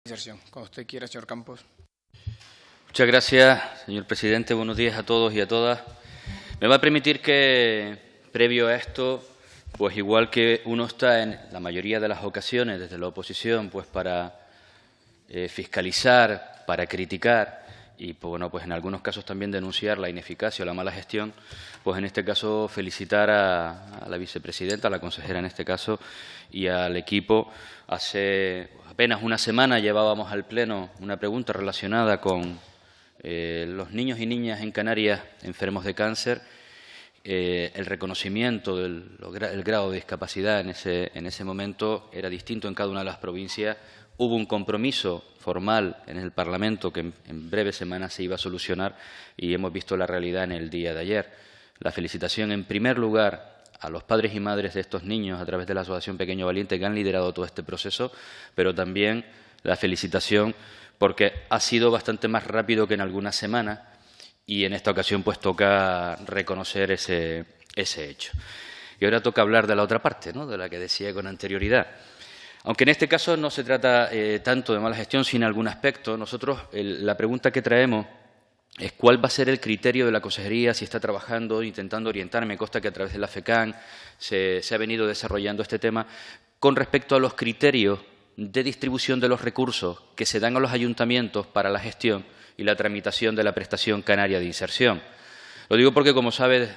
Inserción. Cuando usted quiera, señor Campos. Muchas gracias, señor presidente. Buenos días a todos y a todas. Me va a permitir que, previo a esto, pues igual que uno está en la mayoría de las ocasiones desde la oposición, pues para fiscalizar, para criticar y, pues, bueno, pues en algunos casos también denunciar la ineficacia o la mala gestión, pues en este caso felicitar a la vicepresidenta, a la consejera en este caso, y al equipo. Hace apenas una semana llevábamos al Pleno una pregunta relacionada con los niños y niñas en Canarias enfermos de cáncer, el reconocimiento del grado de discapacidad en ese momento era distinto en cada una de las provincias. Hubo un compromiso formal en el Parlamento que en breves semanas se iba a solucionar y hemos visto la realidad en el día de ayer. La felicitación, en primer lugar, a los padres y madres de estos niños a través de la Asociación Pequeño Valiente que han liderado todo este proceso, pero también la felicitación porque ha sido bastante más rápido que en algunas semanas y en esta ocasión pues toca reconocer ese hecho. Y ahora toca hablar de la otra parte, ¿no?, de la que decía con anterioridad. Aunque en este caso no se trata tanto de mala gestión, sino algún aspecto, nosotros la pregunta que traemos es cuál va a ser el criterio de la consejería, si está trabajando, intentando orientar. Me consta que a través de la FECAN se ha venido desarrollando este tema con respecto a los criterios de distribución de los recursos que se dan a los ayuntamientos para la gestión y la tramitación de la prestación canaria de inserción. Lo digo porque, como sabe,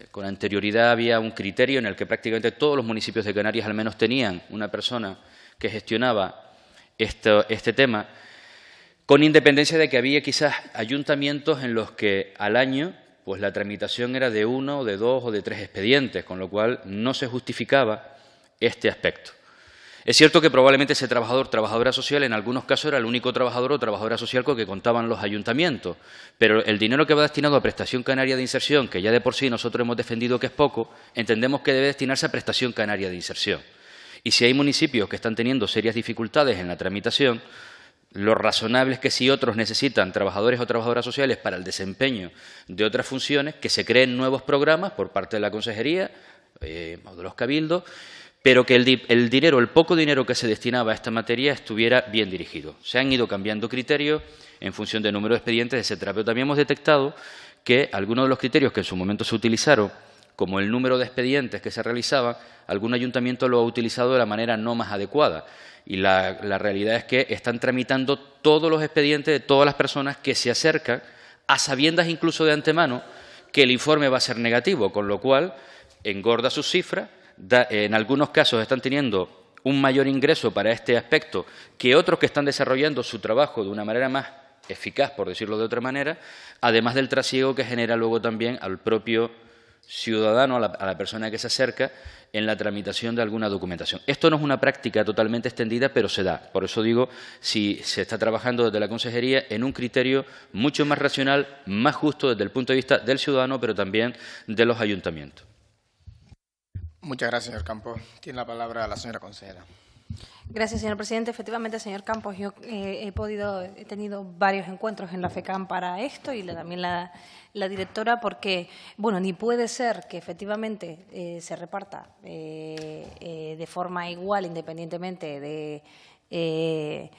con anterioridad había un criterio en el que prácticamente todos los municipios de Canarias al menos tenían una persona que gestionaba este tema, con independencia de que había quizás ayuntamientos en los que al año pues la tramitación era de 1, de 2 o de 3 expedientes, con lo cual no se justificaba este aspecto. Es cierto que probablemente ese trabajador, trabajadora social, en algunos casos era el único trabajador o trabajadora social con que contaban los ayuntamientos, pero el dinero que va destinado a prestación canaria de inserción, que ya de por sí nosotros hemos defendido que es poco, entendemos que debe destinarse a prestación canaria de inserción. Y si hay municipios que están teniendo serias dificultades en la tramitación, lo razonable es que si otros necesitan trabajadores o trabajadoras sociales para el desempeño de otras funciones, que se creen nuevos programas por parte de la consejería o de los cabildos, pero que el dinero, el poco dinero que se destinaba a esta materia estuviera bien dirigido. Se han ido cambiando criterios en función del número de expedientes, etcétera. Pero también hemos detectado que algunos de los criterios que en su momento se utilizaron, como el número de expedientes que se realizaban, algún ayuntamiento lo ha utilizado de la manera no más adecuada. Y la realidad es que están tramitando todos los expedientes de todas las personas que se acercan, a sabiendas incluso de antemano que el informe va a ser negativo, con lo cual engorda sus cifras. En algunos casos están teniendo un mayor ingreso para este aspecto que otros que están desarrollando su trabajo de una manera más eficaz, por decirlo de otra manera, además del trasiego que genera luego también al propio ciudadano, a la persona que se acerca, en la tramitación de alguna documentación. Esto no es una práctica totalmente extendida, pero se da. Por eso digo, si se está trabajando desde la consejería en un criterio mucho más racional, más justo desde el punto de vista del ciudadano, pero también de los ayuntamientos. Muchas gracias, señor Campos. Tiene la palabra la señora consejera. Gracias, señor presidente. Efectivamente, señor Campos, yo he tenido varios encuentros en la FECAN para esto y también la directora, porque, bueno, ni puede ser que efectivamente se reparta de forma igual, independientemente de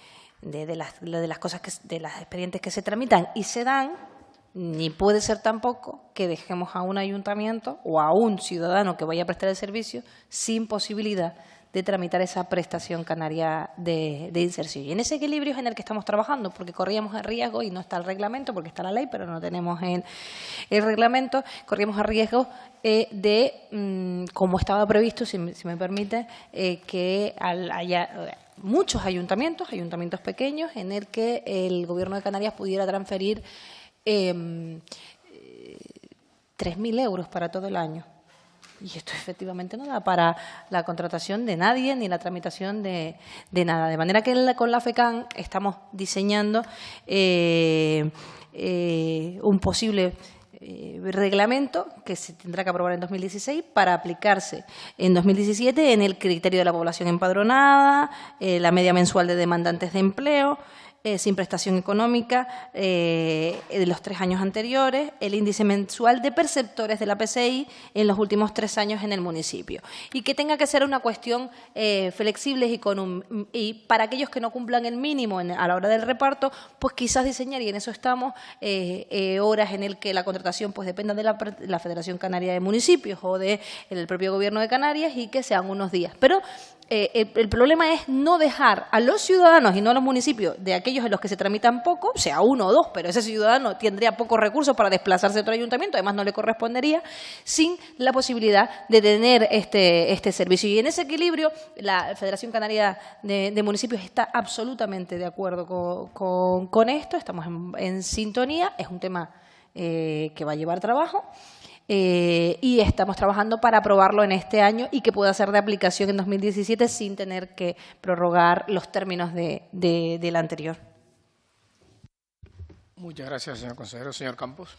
las cosas de las expedientes que se tramitan y se dan. Ni puede ser tampoco que dejemos a un ayuntamiento o a un ciudadano que vaya a prestar el servicio sin posibilidad de tramitar esa prestación canaria de inserción. Y en ese equilibrio es en el que estamos trabajando, porque corríamos el riesgo, y no está el reglamento, porque está la ley, pero no tenemos el reglamento, corríamos el riesgo como estaba previsto, si me permite, que haya muchos ayuntamientos pequeños, en el que el Gobierno de Canarias pudiera transferir 3.000 euros para todo el año. Y esto efectivamente no da para la contratación de nadie ni la tramitación de nada. De manera que con la FECAN estamos diseñando un posible reglamento que se tendrá que aprobar en 2016 para aplicarse en 2017 en el criterio de la población empadronada, la media mensual de demandantes de empleo, sin prestación económica de los 3 años anteriores, el índice mensual de perceptores de la PCI en los últimos 3 años en el municipio. Y que tenga que ser una cuestión flexible y para aquellos que no cumplan el mínimo a la hora del reparto, pues quizás diseñar, y en eso estamos, horas en el que la contratación pues dependa de la Federación Canaria de Municipios o del propio Gobierno de Canarias y que sean unos días. Pero el problema es no dejar a los ciudadanos y no a los municipios de aquellos en los que se tramitan poco, sea 1 o 2, pero ese ciudadano tendría pocos recursos para desplazarse a otro ayuntamiento, además no le correspondería, sin la posibilidad de tener este servicio. Y en ese equilibrio la Federación Canaria de Municipios está absolutamente de acuerdo con esto, estamos en sintonía, es un tema que va a llevar trabajo. Y estamos trabajando para aprobarlo en este año y que pueda ser de aplicación en 2017 sin tener que prorrogar los términos del anterior. Muchas gracias, señor consejero. Señor Campos.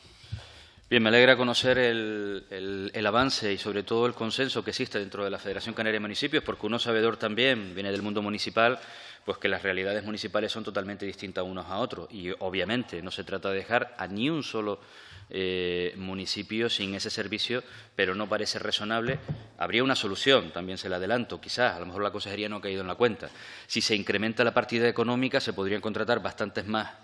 Bien, me alegra conocer el avance y sobre todo el consenso que existe dentro de la Federación Canaria de Municipios, porque uno sabedor también, viene del mundo municipal, pues que las realidades municipales son totalmente distintas unos a otros y obviamente no se trata de dejar a ni un solo municipio sin ese servicio, pero no parece razonable. Habría una solución, también se la adelanto, quizás, a lo mejor la consejería no ha caído en la cuenta. Si se incrementa la partida económica, se podrían contratar bastantes más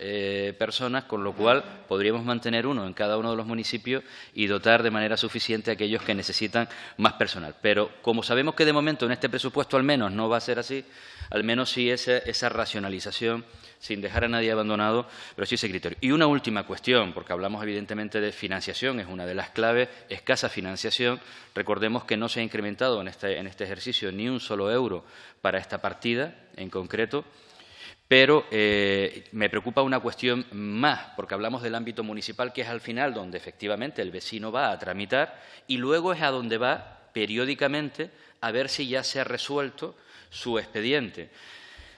personas, con lo cual podríamos mantener uno en cada uno de los municipios y dotar de manera suficiente a aquellos que necesitan más personal. Pero como sabemos que de momento en este presupuesto al menos no va a ser así, al menos sí esa racionalización, sin dejar a nadie abandonado, pero sí ese criterio. Y una última cuestión, porque hablamos evidentemente de financiación, es una de las claves, escasa financiación. Recordemos que no se ha incrementado en este ejercicio ni un solo euro para esta partida en concreto, pero me preocupa una cuestión más, porque hablamos del ámbito municipal, que es al final donde efectivamente el vecino va a tramitar y luego es a donde va periódicamente a ver si ya se ha resuelto su expediente.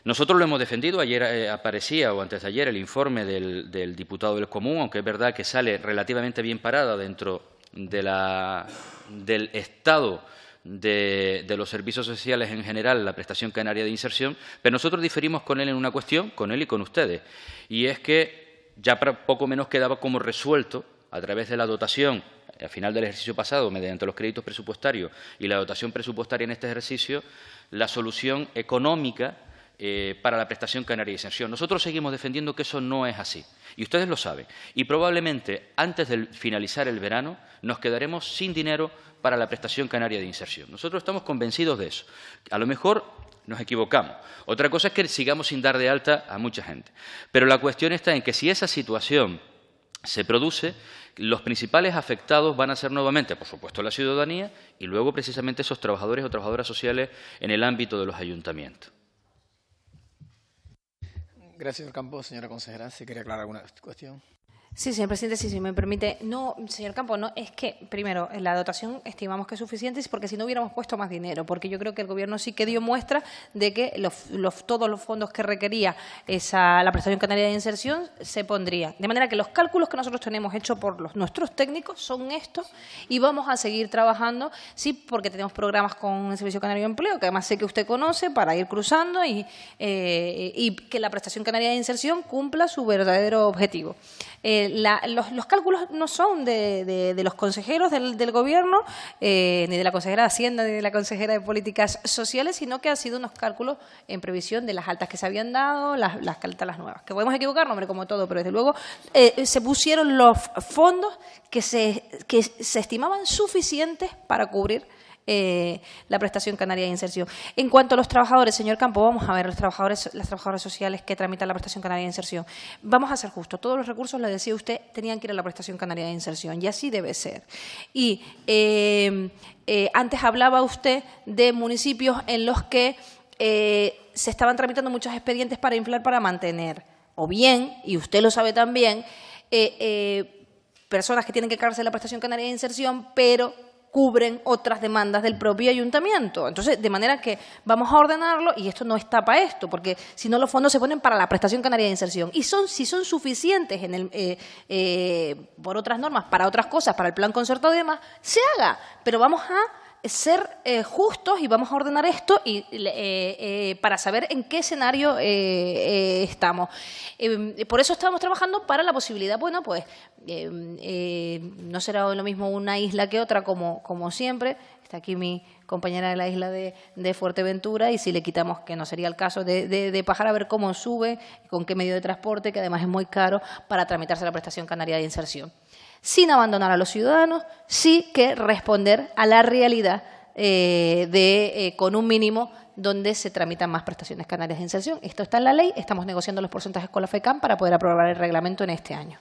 Nosotros lo hemos defendido, ayer aparecía, o antes de ayer, el informe del diputado del Común, aunque es verdad que sale relativamente bien parada dentro del estado de los servicios sociales en general, la prestación canaria de inserción, pero nosotros diferimos con él en una cuestión, con él y con ustedes, y es que ya poco menos quedaba como resuelto, a través de la dotación, al final del ejercicio pasado, mediante los créditos presupuestarios y la dotación presupuestaria en este ejercicio, la solución económica para la prestación canaria de inserción. Nosotros seguimos defendiendo que eso no es así, y ustedes lo saben. Y probablemente, antes de finalizar el verano, nos quedaremos sin dinero para la prestación canaria de inserción. Nosotros estamos convencidos de eso. A lo mejor nos equivocamos. Otra cosa es que sigamos sin dar de alta a mucha gente. Pero la cuestión está en que si esa situación se produce, los principales afectados van a ser nuevamente, por supuesto, la ciudadanía y luego precisamente esos trabajadores o trabajadoras sociales en el ámbito de los ayuntamientos. Gracias, señor Campos. Señora consejera, si quería aclarar alguna cuestión. Sí, señor presidente, sí, si me permite. No, señor Campos, no, es que, primero, la dotación estimamos que es suficiente porque si no hubiéramos puesto más dinero, porque yo creo que el Gobierno sí que dio muestra de que todos los fondos que requería la prestación canaria de inserción se pondrían. De manera que los cálculos que nosotros tenemos hechos por nuestros técnicos son estos y vamos a seguir trabajando, sí, porque tenemos programas con el Servicio Canario de Empleo, que además sé que usted conoce, para ir cruzando y que la prestación canaria de inserción cumpla su verdadero objetivo. Los cálculos no son de los consejeros del Gobierno, ni de la consejera de Hacienda, ni de la consejera de Políticas Sociales, sino que han sido unos cálculos en previsión de las altas que se habían dado, las altas, las nuevas. Que podemos equivocarnos, hombre, como todo, pero desde luego se pusieron los fondos que se estimaban suficientes para cubrir la prestación canaria de inserción. En cuanto a los trabajadores, señor Campo, vamos a ver las trabajadoras sociales que tramitan la prestación canaria de inserción. Vamos a ser justos. Todos los recursos, le decía usted, tenían que ir a la prestación canaria de inserción y así debe ser. Y antes hablaba usted de municipios en los que se estaban tramitando muchos expedientes para inflar, para mantener. O bien, y usted lo sabe también, personas que tienen que cargarse la prestación canaria de inserción, pero cubren otras demandas del propio ayuntamiento. Entonces, de manera que vamos a ordenarlo, y esto no está para esto, porque si no los fondos se ponen para la prestación canaria de inserción. Y si son suficientes por otras normas, para otras cosas, para el plan concertado y demás, se haga. Pero vamos a ser justos y vamos a ordenar esto y para saber en qué escenario estamos. Por eso estamos trabajando para la posibilidad, bueno, pues no será lo mismo una isla que otra como siempre. Está aquí mi compañera de la isla de Fuerteventura y si le quitamos, que no sería el caso, de Pájara, a ver cómo sube, con qué medio de transporte, que además es muy caro para tramitarse la prestación canaria de inserción. Sin abandonar a los ciudadanos, sí que responder a la realidad con un mínimo donde se tramitan más prestaciones canarias de inserción. Esto está en la ley, estamos negociando los porcentajes con la FECAM para poder aprobar el reglamento en este año.